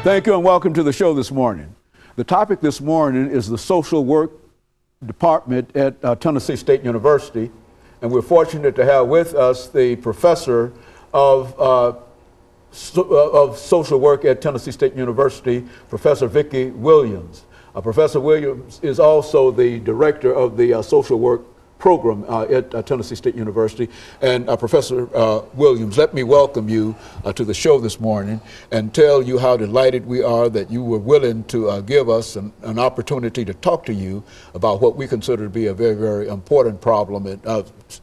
Thank you and welcome to the show this morning. The topic this morning is the social work department at Tennessee State University, and we're fortunate to have with us the professor of social work at Tennessee State University, Professor VWilliams. Professor Williams is also the director of the social work program at Tennessee State University. And Professor Williams, let me welcome you to the show this morning and tell you how delighted we are that you were willing to give us an opportunity to talk to you about what we consider to be a very, very important problem,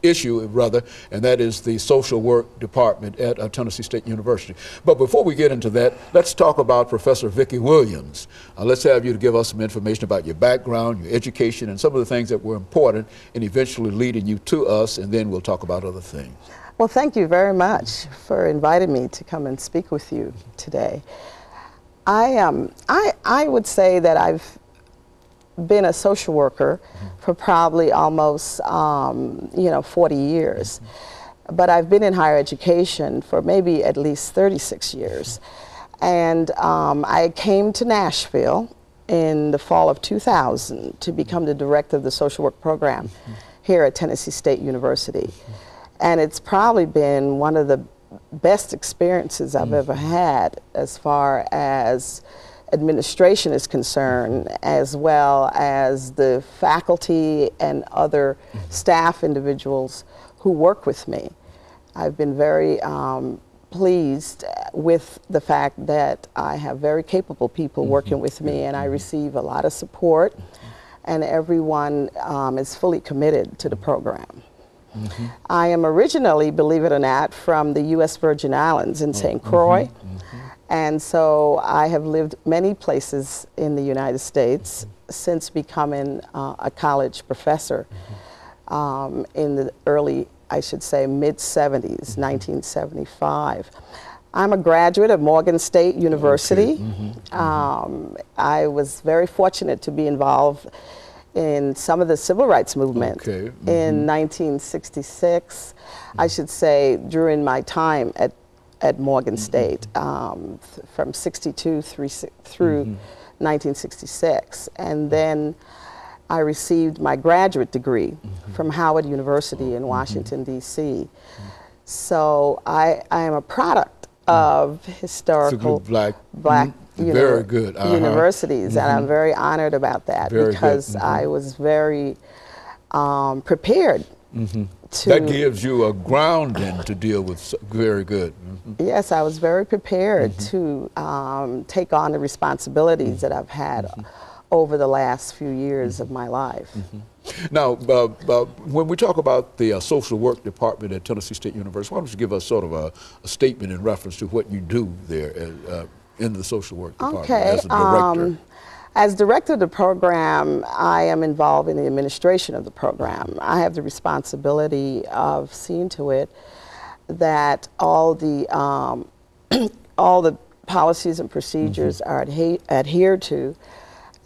issue rather, and that is the social work department at Tennessee State University. But before we get into that, let's talk about Professor VWilliams. Let's have you to give us some information about your background, your education, and some of the things that were important in eventually leading you to us, and then we'll talk about other things. Well, thank you very much for inviting me to come and speak with you today. I would say that I've been a social worker for probably almost 40 years, but I've been in higher education for maybe at least 36 years. And I came to Nashville in the fall of 2000 to become the director of the social work program here at Tennessee State University. And it's probably been one of the best experiences I've ever had as far as administration is concerned, as well as the faculty and other staff individuals who work with me. I've been very pleased with the fact that I have very capable people working with me, and I receive a lot of support, and everyone is fully committed to the program. I am originally, believe it or not, from the U.S. Virgin Islands in St. Croix, and so I have lived many places in the United States since becoming a college professor in the early, I should say, mid-70s, 1975. I'm a graduate of Morgan State University. I was very fortunate to be involved in some of the civil rights movement in 1966, I should say, during my time at Morgan State, from 62 through 1966. And then I received my graduate degree from Howard University in Washington, D.C. So I am a product of historical black universities, and I'm very honored about that because I was very prepared to... That gives you a grounding to deal with. Very good. Yes, I was very prepared to take on the responsibilities that I've had over the last few years of my life. Now, when we talk about the social work department at Tennessee State University, why don't you give us sort of a statement in reference to what you do there in the social work department as a director? As director of the program, I am involved in the administration of the program. I have the responsibility of seeing to it that all the policies and procedures are adhered to,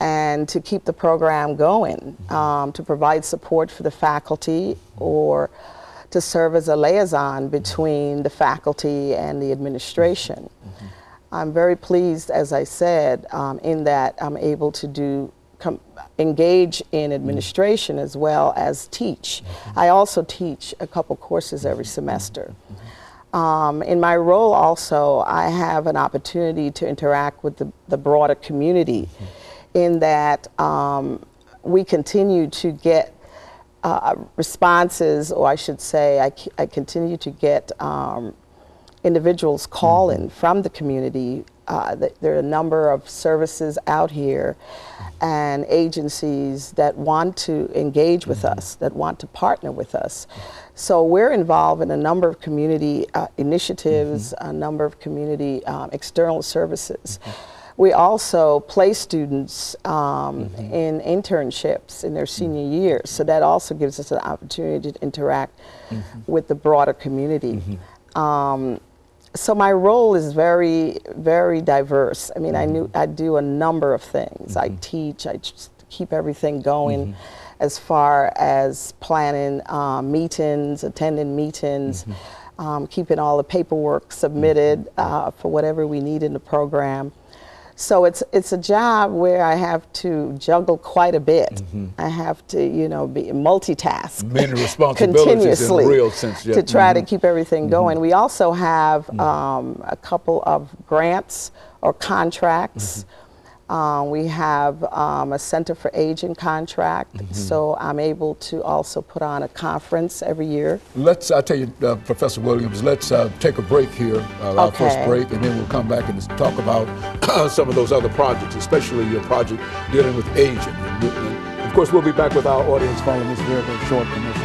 and to keep the program going, to provide support for the faculty, or to serve as a liaison between the faculty and the administration. I'm very pleased, as I said, in that I'm able to engage in administration as well as teach. I also teach a couple courses every semester. In my role also, I have an opportunity to interact with the broader community, in that we continue to get responses, or I should say I continue to get individuals calling from the community. There are a number of services out here and agencies that want to engage with us, that want to partner with us. So we're involved in a number of community initiatives, a number of community external services. We also place students in internships in their senior years, so that also gives us an opportunity to interact with the broader community. So my role is very, very diverse. I mean, I do a number of things. I teach, I just keep everything going as far as planning meetings, attending meetings, keeping all the paperwork submitted for whatever we need in the program. So it's a job where I have to juggle quite a bit. I have to, you know, be multitask many responsibilities continuously in a real sense, yeah. to try to keep everything going. We also have a couple of grants or contracts. We have a Center for Aging contract, so I'm able to also put on a conference every year. I tell you, Professor Williams, let's take a break here, our first break, and then we'll come back and talk about some of those other projects, especially your project dealing with aging. And of course, we'll be back with our audience following this very, very short commercial.